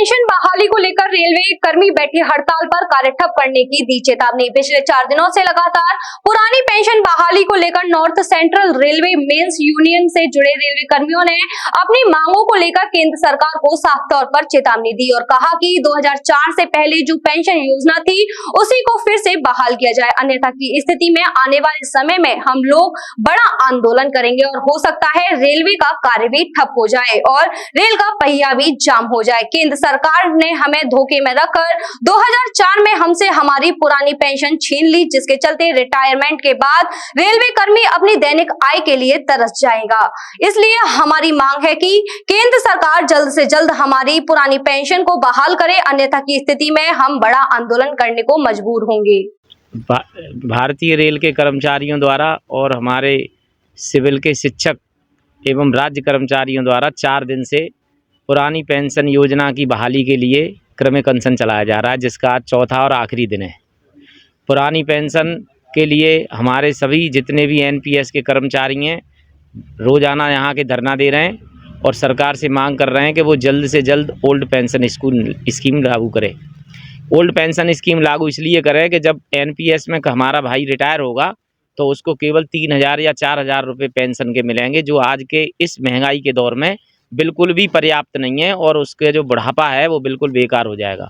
Pension बहाली को लेकर रेलवे कर्मी बैठी हड़ताल पर कार्य ठप करने की दी चेतावनी। पिछले 4 दिनों से लगातार पुरानी पेंशन बहाली को लेकर north central railway men's union से जुड़े रेलवे कर्मियों ने अपनी मांगों को लेकर केंद्र सरकार को साफ तौर पर चेतावनी दी और कहा कि 2004 से पहले जो पेंशन योजना थी उसी को फिर से बहाल किया जाए, अन्यथा की स्थिति में आने वाले समय में हम लोग बड़ा आंदोलन करेंगे और हो सकता है रेलवे का कार्य भी ठप हो जाए और रेल का पहिया भी जाम हो जाए। केंद्र सरकार ने हमें धोखे में रखकर 2004 में हमसे हमारी पुरानी पेंशन छीन ली, जिसके चलते रिटायरमेंट के बाद रेलवे कर्मी अपनी दैनिक आय के लिए तरस जाएगा। इसलिए हमारी मांग है कि केंद्र सरकार जल्द से जल्द हमारी पुरानी पेंशन को बहाल करे, अन्यथा की स्थिति में हम बड़ा आंदोलन करने को मजबूर होंगे। भारतीय रेल के कर्मचारियों द्वारा और हमारे सिविल के शिक्षक एवं राज्य कर्मचारियों द्वारा 4 दिन से पुरानी पेंशन योजना की बहाली के लिए क्रमिक अनशन चलाया जा रहा है, जिसका आज चौथा और आखिरी दिन है। पुरानी पेंशन के लिए हमारे सभी जितने भी एनपीएस के कर्मचारी हैं रोज़ाना यहाँ के धरना दे रहे हैं और सरकार से मांग कर रहे हैं कि वो जल्द से जल्द ओल्ड पेंशन स्कीम लागू करे। ओल्ड पेंशन स्कीम लागू इसलिए करे कि जब एनपीएस में हमारा भाई रिटायर होगा तो उसको केवल 3,000 या 4,000 रुपये पेंशन के मिलेंगे, जो आज के इस महंगाई के दौर में बिल्कुल भी पर्याप्त नहीं है और उसके जो बुढ़ापा है वो बिल्कुल बेकार हो जाएगा।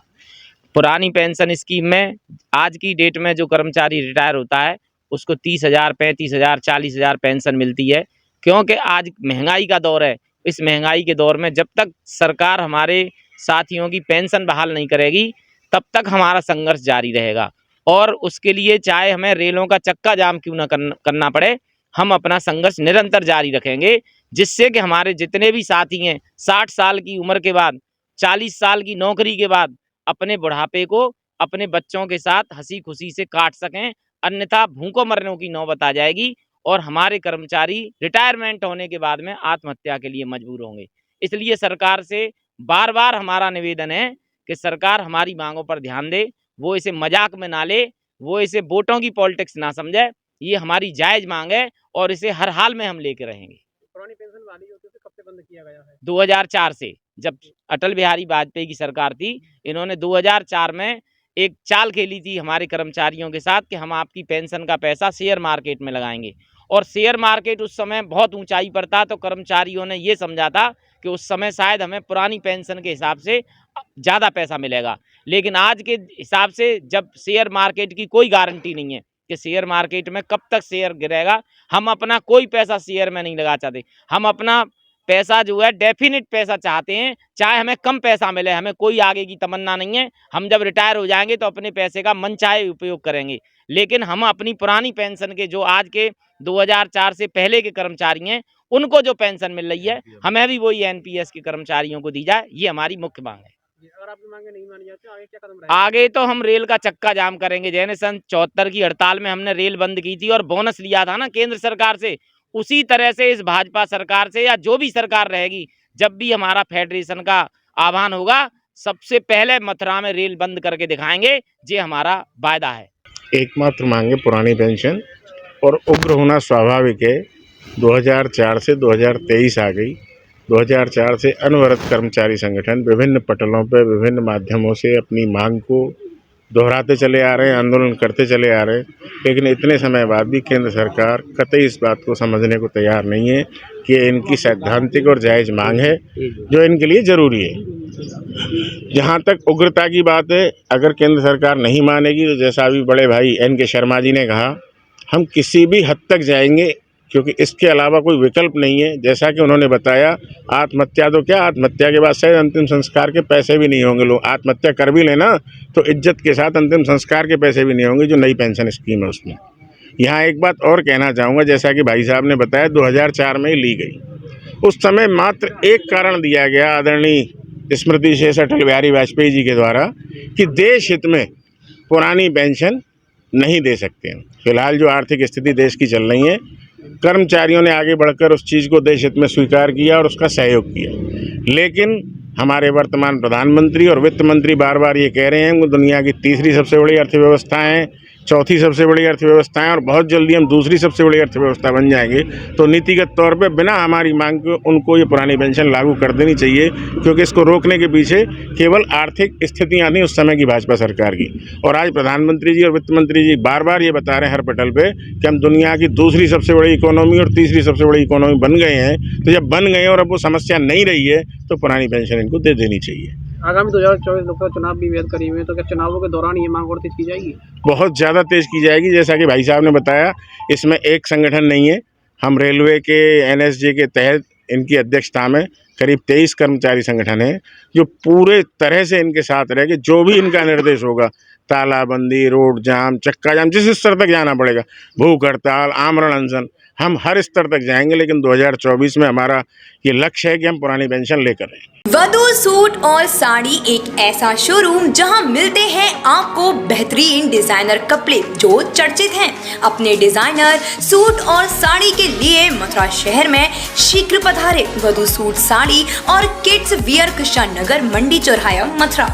पुरानी पेंशन स्कीम में आज की डेट में जो कर्मचारी रिटायर होता है उसको 30,000, 35,000, 40,000 पेंशन मिलती है, क्योंकि आज महंगाई का दौर है। इस महंगाई के दौर में जब तक सरकार हमारे साथियों की पेंशन बहाल नहीं करेगी तब तक हमारा संघर्ष जारी रहेगा और उसके लिए चाहे हमें रेलों का चक्का जाम क्यों न करना पड़े, हम अपना संघर्ष निरंतर जारी रखेंगे, जिससे कि हमारे जितने भी साथी हैं 60 साल की उम्र के बाद, 40 साल की नौकरी के बाद अपने बुढ़ापे को अपने बच्चों के साथ हंसी खुशी से काट सकें, अन्यथा भूखों मरने की नौबत आ जाएगी और हमारे कर्मचारी रिटायरमेंट होने के बाद में आत्महत्या के लिए मजबूर होंगे। इसलिए सरकार से बार बार हमारा निवेदन है कि सरकार हमारी मांगों पर ध्यान दे, वो इसे मजाक में ना ले, वो इसे वोटों की पॉलिटिक्स ना समझे। ये हमारी जायज़ मांग है और इसे हर हाल में हम लेके रहेंगे। पुरानी पेंशन वाली होती है, कब से बंद किया गया है? 2004 से, जब अटल बिहारी वाजपेयी की सरकार थी, इन्होंने 2004 में एक चाल खेली थी हमारे कर्मचारियों के साथ कि हम आपकी पेंशन का पैसा शेयर मार्केट में लगाएंगे और शेयर मार्केट उस समय बहुत ऊंचाई पर था, तो कर्मचारियों ने ये समझा था कि उस समय शायद हमें पुरानी पेंशन के हिसाब से ज़्यादा पैसा मिलेगा, लेकिन आज के हिसाब से जब शेयर मार्केट की कोई गारंटी नहीं है कि शेयर मार्केट में कब तक शेयर गिरेगा, हम अपना कोई पैसा शेयर में नहीं लगा चाहते। हम अपना पैसा जो है डेफिनेट पैसा चाहते हैं, चाहे हमें कम पैसा मिले, हमें कोई आगे की तमन्ना नहीं है। हम जब रिटायर हो जाएंगे तो अपने पैसे का मनचाहे उपयोग करेंगे, लेकिन हम अपनी पुरानी पेंशन के जो आज के 2004 से पहले के कर्मचारी हैं उनको जो पेंशन मिल रही है हमें भी वही एनपीएस के कर्मचारियों को दी जाए। ये हमारी मुख्य मांग है। अगर आपकी मांगे नहीं मानी जाती आगे क्या कदम रहेगा? आगे तो हम रेल का चक्का जाम करेंगे। जैसे सन 74 की हड़ताल में हमने रेल बंद की थी और बोनस लिया था ना केंद्र सरकार से, उसी तरह से इस भाजपा सरकार से या जो भी सरकार रहेगी, जब भी हमारा फेडरेशन का आह्वान होगा सबसे पहले मथुरा में रेल बंद करके दिखाएंगे। ये हमारा वायदा है। एकमात्र मांगे पुरानी पेंशन और उग्र होना स्वाभाविक है। 2004 से 2023 आ गई। 2004 से अनवरत कर्मचारी संगठन विभिन्न पटलों पर विभिन्न माध्यमों से अपनी मांग को दोहराते चले आ रहे हैं, आंदोलन करते चले आ रहे हैं, लेकिन इतने समय बाद भी केंद्र सरकार कतई इस बात को समझने को तैयार नहीं है कि इनकी सैद्धांतिक और जायज़ मांग है जो इनके लिए ज़रूरी है। जहाँ तक उग्रता की बात है, अगर केंद्र सरकार नहीं मानेगी तो जैसा अभी बड़े भाई NK शर्मा जी ने कहा, हम किसी भी हद तक जाएंगे, क्योंकि इसके अलावा कोई विकल्प नहीं है। जैसा कि उन्होंने बताया, आत्महत्या तो क्या, आत्महत्या के बाद शायद अंतिम संस्कार के पैसे भी नहीं होंगे। लोग आत्महत्या कर भी लेना तो इज्जत के साथ अंतिम संस्कार के पैसे भी नहीं होंगे, जो नई पेंशन स्कीम है उसमें। यहाँ एक बात और कहना चाहूँगा, जैसा कि भाई साहब ने बताया 2004 में ही ली गई। उस समय मात्र एक कारण दिया गया आदरणीय स्मृति शेष अटल बिहारी वाजपेयी जी के द्वारा कि देश हित में पुरानी पेंशन नहीं दे सकते हैं। फिलहाल जो आर्थिक स्थिति देश की चल रही है, कर्मचारियों ने आगे बढ़कर उस चीज़ को देश हित में स्वीकार किया और उसका सहयोग किया। लेकिन हमारे वर्तमान प्रधानमंत्री और वित्त मंत्री बार बार ये कह रहे हैं कि दुनिया की तीसरी सबसे बड़ी अर्थव्यवस्था है, चौथी सबसे बड़ी अर्थव्यवस्था है और बहुत जल्दी हम दूसरी सबसे बड़ी अर्थव्यवस्था बन जाएंगे, तो नीतिगत तौर पे बिना हमारी मांग के उनको ये पुरानी पेंशन लागू कर देनी चाहिए, क्योंकि इसको रोकने के पीछे केवल आर्थिक स्थितियां नहीं उस समय की भाजपा सरकार की। और आज प्रधानमंत्री जी और वित्त मंत्री जी बार बार ये बता रहे हैं हर पटल पे कि हम दुनिया की दूसरी सबसे बड़ी इकोनॉमी और तीसरी सबसे बड़ी इकोनॉमी बन गए हैं। तो जब बन गए और अब वो समस्या नहीं रही है तो पुरानी पेंशन इनको दे देनी चाहिए। आगामी 2024 लोकसभा चुनाव भी बेहद करीब है, तो क्या चुनावों के दौरान ये मांग और तेज की जाएगी? बहुत ज़्यादा तेज़ की जाएगी। जैसा कि भाई साहब ने बताया, इसमें एक संगठन नहीं है। हम रेलवे के NSJ के तहत इनकी अध्यक्षता में करीब 23 कर्मचारी संगठन हैं जो पूरे तरह से इनके साथ रहेंगे। जो भी इनका निर्देश होगा, तालाबंदी, रोड जाम, चक्का जाम, जिस स्तर तक जाना पड़ेगा, भूख हड़ताल, आमरण अनशन, हम हर स्तर तक जाएंगे। लेकिन 2024 में हमारा ये लक्ष्य है कि हम पुरानी पेंशन लेकर रहेंगे। वधू सूट और साड़ी एक ऐसा शोरूम जहां मिलते हैं आपको बेहतरीन डिजाइनर कपड़े जो चर्चित हैं। अपने डिजाइनर सूट और साड़ी के लिए मथुरा शहर में शीघ्र पधारे। वधू सूट साड़ी और किड्स वियर कृष्णा नगर मंडी चौराहा मथुरा।